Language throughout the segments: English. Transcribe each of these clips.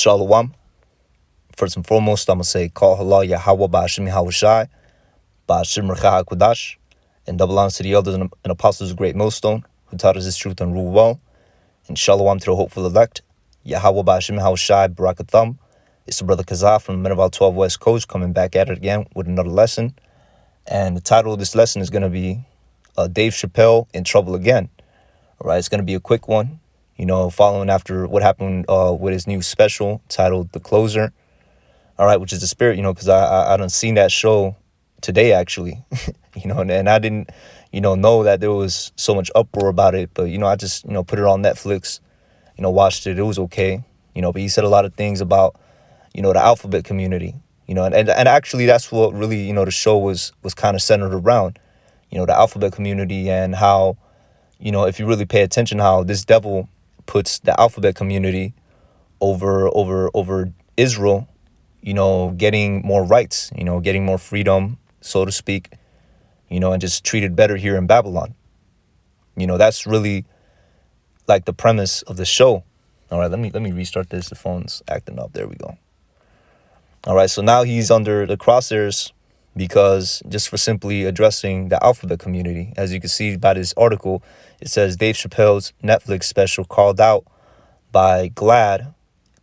Shalom. First and foremost, I'm going to say, Call Halal Yahweh Ba'ashim Yahawashi, Ba'ashim Recha HaKudash, and double honors to the elders and apostles of Great Millstone, who taught us this truth and rule well. And Shalom to the hopeful elect, Yahweh Ba'ashim Yahawashi, Barakatham. It's the brother Kazah from the Minerval 12 West Coast, coming back at it again with another lesson. And the title of this lesson is going to be Dave Chappelle in Trouble Again. All right, it's going to be a quick one, following after what happened with his new special titled The Closer. All right, which is the spirit, because I done seen that show today, actually, and I didn't, know that there was so much uproar about it. But, I just, put it on Netflix, watched it. It was okay, but he said a lot of things about, the alphabet community, and actually that's what really, the show was kind of centered around, the alphabet community and how, if you really pay attention, how this devil puts the alphabet community over Israel, getting more rights, getting more freedom, so to speak, and just treated better here in Babylon. That's really like the premise of the show. All right, let me restart this. The phone's acting up. There we go. All right, so now he's under the crosshairs because just for simply addressing the alphabet community. As you can see by this article, it says Dave Chappelle's Netflix special called out by GLAAD,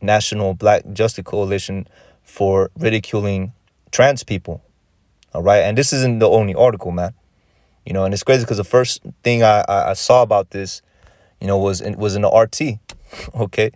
National Black Justice Coalition, for ridiculing trans people. All right, and this isn't the only article, man. And it's crazy because the first thing I saw about this, was in the RT, okay,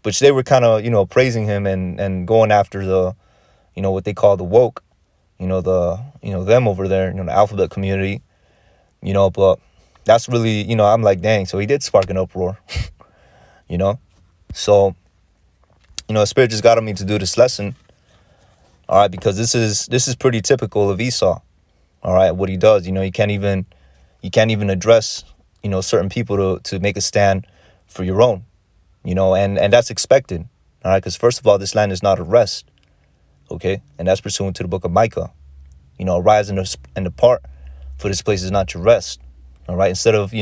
which they were kind of praising him and going after the, what they call the woke, them over there, the alphabet community, but that's really, I'm like, dang, so he did spark an uproar, so, Spirit just got on me to do this lesson. All right, because this is pretty typical of Esau. All right, what he does, he can't even address, certain people to make a stand for your own, and that's expected. All right, because first of all, this land is not a rest. Okay, and that's pursuant to the book of Micah. Arise and depart, for this place is not your rest. All right, instead of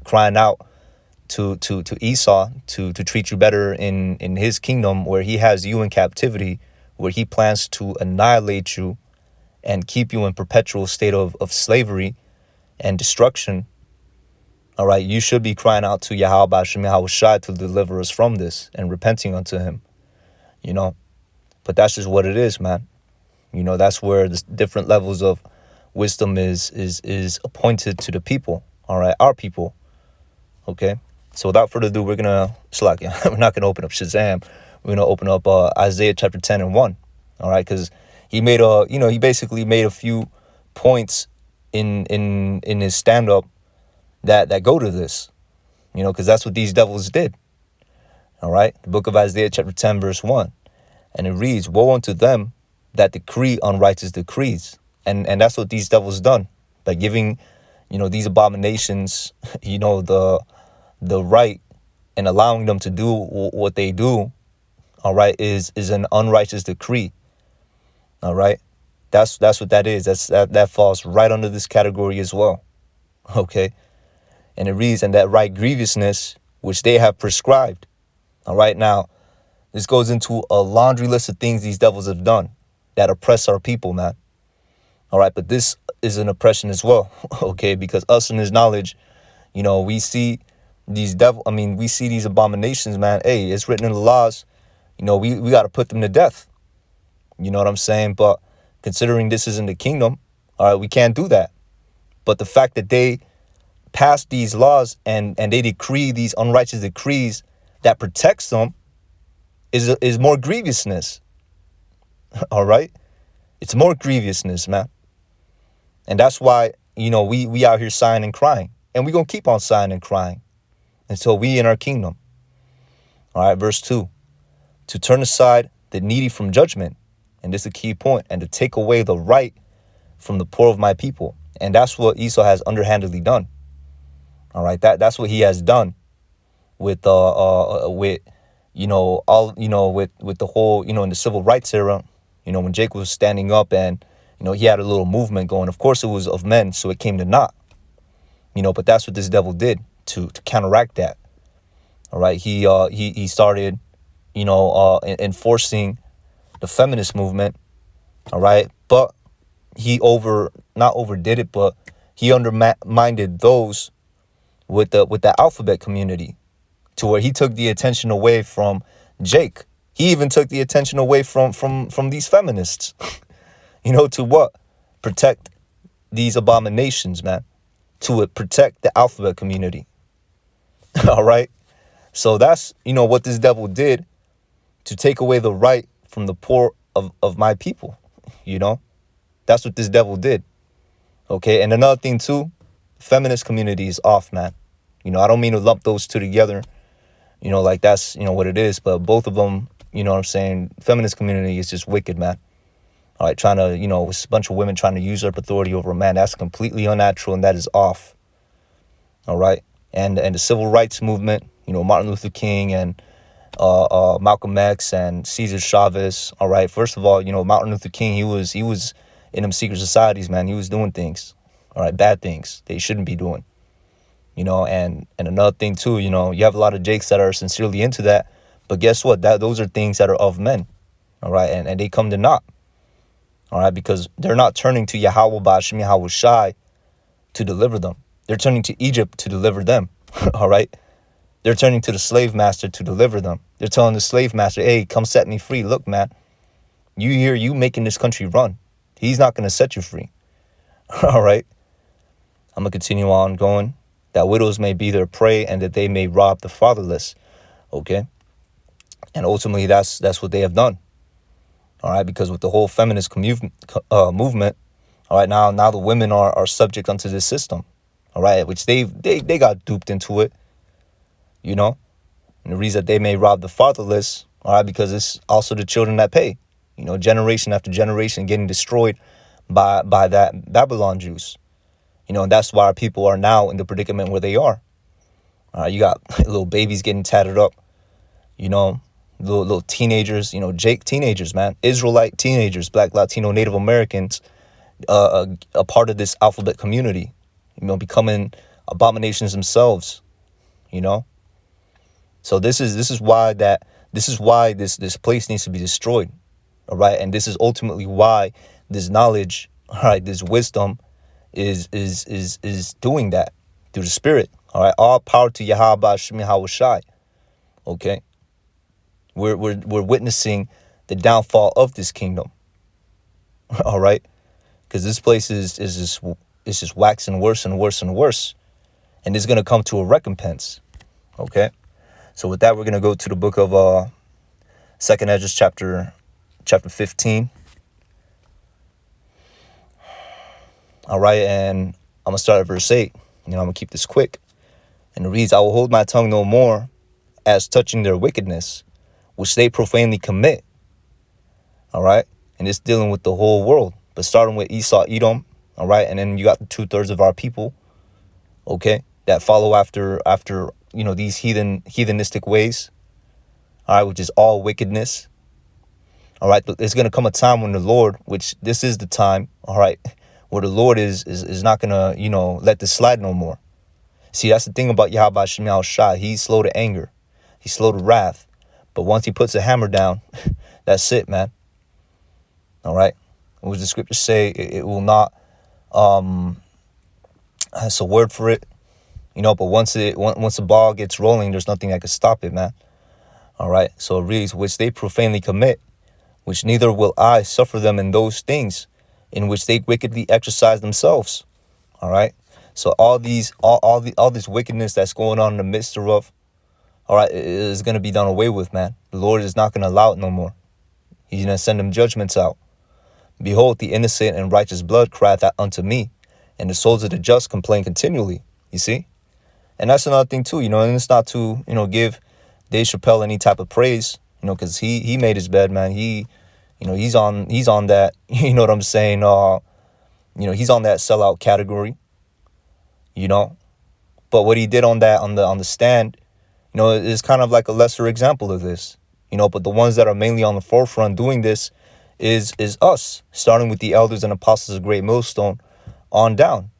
crying out to Esau to treat you better in his kingdom where he has you in captivity, where he plans to annihilate you and keep you in perpetual state of slavery and destruction. All right, you should be crying out to Yahweh Ba'ashim Yahawashi to deliver us from this and repenting unto him, But that's just what it is, man. That's where the different levels of wisdom is appointed to the people, all right, our people, okay? So without further ado, we're not going to open up Shazam. We're going to open up Isaiah chapter 10 and 1, all right? Because he made he basically made a few points in his stand-up that go to this, because that's what these devils did, all right? The book of Isaiah chapter 10, verse 1, and it reads, woe unto them that decree unrighteous decrees. And that's what these devils done by giving, these abominations, the right and allowing them to do what they do, all right, is an unrighteous decree. All right, that's what that is. That falls right under this category as well. Okay, and it reads, and that right grievousness which they have prescribed. All right, now this goes into a laundry list of things these devils have done that oppress our people, man. All right, but this is an oppression as well. Okay, because us in his knowledge, we see these we see these abominations, man. Hey, it's written in the laws. We got to put them to death. You know what I'm saying? But considering this isn't the kingdom, all right, we can't do that. But the fact that they pass these laws and they decree these unrighteous decrees that protects them is more grievousness. All right? It's more grievousness, man. And that's why, we out here sighing and crying. And we're going to keep on sighing and crying until we in our kingdom. All right, verse 2. To turn aside the needy from judgment. And this is a key point. And to take away the right from the poor of my people. And that's what Esau has underhandedly done. All right, that's what he has done with all with the whole, in the civil rights era, when Jake was standing up and, he had a little movement going. Of course, it was of men, so it came to naught. But that's what this devil did to counteract that. All right, he started enforcing the feminist movement. All right. But he not overdid it, but he undermined those with the alphabet community, to where he took the attention away from Jake. He even took the attention away from these feminists. To what? Protect these abominations, man. To protect the alphabet community. All right. So that's, what this devil did to take away the right from the poor of my people. That's what this devil did. Okay. And another thing too, feminist community is off, man. I don't mean to lump those two together, like that's, what it is. But both of them, what I'm saying, feminist community is just wicked, man. All right, trying to, with a bunch of women trying to usurp authority over a man. That's completely unnatural, and that is off. All right. And the civil rights movement, Martin Luther King and Malcolm X and Cesar Chavez. All right. First of all, Martin Luther King, he was in them secret societies, man. He was doing things, all right, bad things they shouldn't be doing. And another thing too, you have a lot of Jakes that are sincerely into that, but guess what? Those are things that are of men, all right, and they come to naught, all right, because they're not turning to Yahweh Ba'Shem Yahweh Shai to deliver them. They're turning to Egypt to deliver them, all right. They're turning to the slave master to deliver them. They're telling the slave master, hey, come set me free. Look, man, you making this country run. He's not going to set you free, all right. I'm going to continue on going. That widows may be their prey and that they may rob the fatherless. Okay. And ultimately, that's what they have done. All right. Because with the whole feminist movement, all right, now the women are subject unto this system. All right. Which they got duped into it, And the reason that they may rob the fatherless. All right. Because it's also the children that pay, generation after generation getting destroyed by that Babylon juice. And that's why our people are now in the predicament where they are. You got little babies getting tatted up, little teenagers, Jake teenagers, man, Israelite teenagers, Black, Latino, Native Americans, a part of this alphabet community, becoming abominations themselves, So this is why this place needs to be destroyed, all right, and this is ultimately why this knowledge, all right, this wisdom is doing that through the spirit. All right, all power to Yahweh Ba'Shem Yahweh Shai. Okay, we're witnessing the downfall of this kingdom. All right, because this place is just waxing worse and worse and worse, and it's gonna come to a recompense. Okay, so with that, we're gonna go to the book of Second Ezra chapter 15. All right, and I'm going to start at verse 8. I'm going to keep this quick. And it reads, I will hold my tongue no more as touching their wickedness, which they profanely commit. All right, and it's dealing with the whole world, but starting with Esau, Edom. All right, and then you got the 2/3 of our people, okay, that follow after these heathenistic ways. All right, which is all wickedness. All right, there's going to come a time when the Lord, which this is the time, all right, where the Lord is not going to, let this slide no more. See, that's the thing about Yahweh Ba'Shem Yahweh Shai. He's slow to anger. He's slow to wrath. But once he puts a hammer down, that's it, man. All right. What does the scripture say? It will not, that's a word for it, but once the ball gets rolling, there's nothing that can stop it, man. All right. So it reads, which they profanely commit, which neither will I suffer them in those things in which they wickedly exercise themselves. All right. So all this wickedness that's going on in the midst thereof, all right, is going to be done away with, man. The Lord is not going to allow it no more. He's going to send them judgments out. Behold, the innocent and righteous blood crieth out unto me, and the souls of the just complain continually. You see? And that's another thing too, and it's not to, give Dave Chappelle any type of praise, because he made his bed, man. He's on that, you know what I'm saying? He's on that sellout category, but what he did on the stand, is kind of like a lesser example of this, but the ones that are mainly on the forefront doing this is us, starting with the elders and apostles of Great Millstone on down.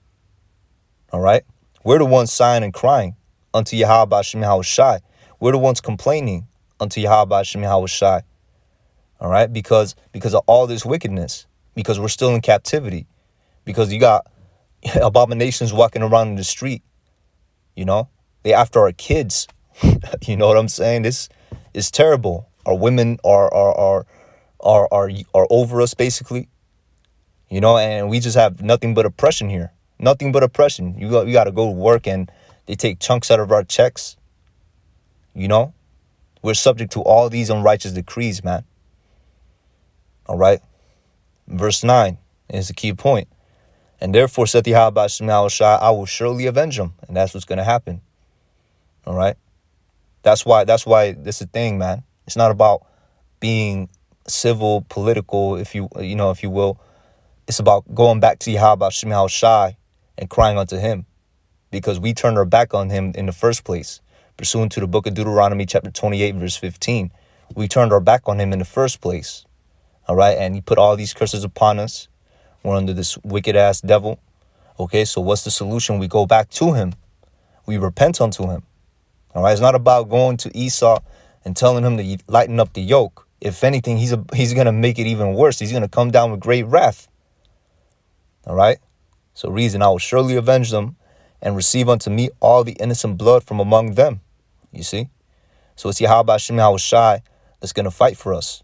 All right. We're the ones sighing and crying unto Yahweh Ba'Shem Yahweh Shai. We're the ones complaining unto Yahweh Hashem Yahweh Shai. All right, because of all this wickedness, because we're still in captivity, because you got abominations walking around in the street. You know, they after our kids. You know what I'm saying? This is terrible. Our women are over us basically. You know, and we just have nothing but oppression here. Nothing but oppression. You got to go to work and they take chunks out of our checks. You know, we're subject to all these unrighteous decrees, man. All right. Verse 9 is the key point. And therefore, saith Yahweh Hashem Yahweh Shai, I will surely avenge them. And that's what's going to happen. All right. That's why this is the thing, man. It's not about being civil, political, if you will. It's about going back to Yahweh Hashem Yahweh Shai and crying unto him, because we turned our back on him in the first place. Pursuant to the book of Deuteronomy chapter 28 verse 15, we turned our back on him in the first place. All right, and he put all these curses upon us. We're under this wicked ass devil. Okay, so what's the solution? We go back to him. We repent unto him. All right, it's not about going to Esau and telling him to lighten up the yoke. If anything, he's gonna make it even worse. He's gonna come down with great wrath. All right, so reason, I will surely avenge them and receive unto me all the innocent blood from among them. You see, so it's Yahweh Hashem Yahweh Shai that's gonna fight for us.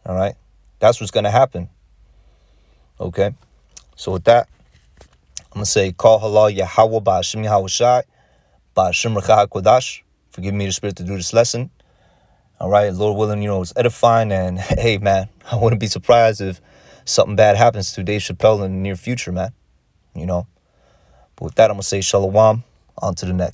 All right, that's what's gonna happen. Okay, so with that, I'm gonna say, Call halal Yahweh Ba'Hashem Yahweh Shai Ba'Hashem Rechah HaKodash. Forgive me the spirit to do this lesson. All right, Lord willing, it's edifying. And hey, man, I wouldn't be surprised if something bad happens to Dave Chappelle in the near future, man. But with that, I'm gonna say shalom. On to the next.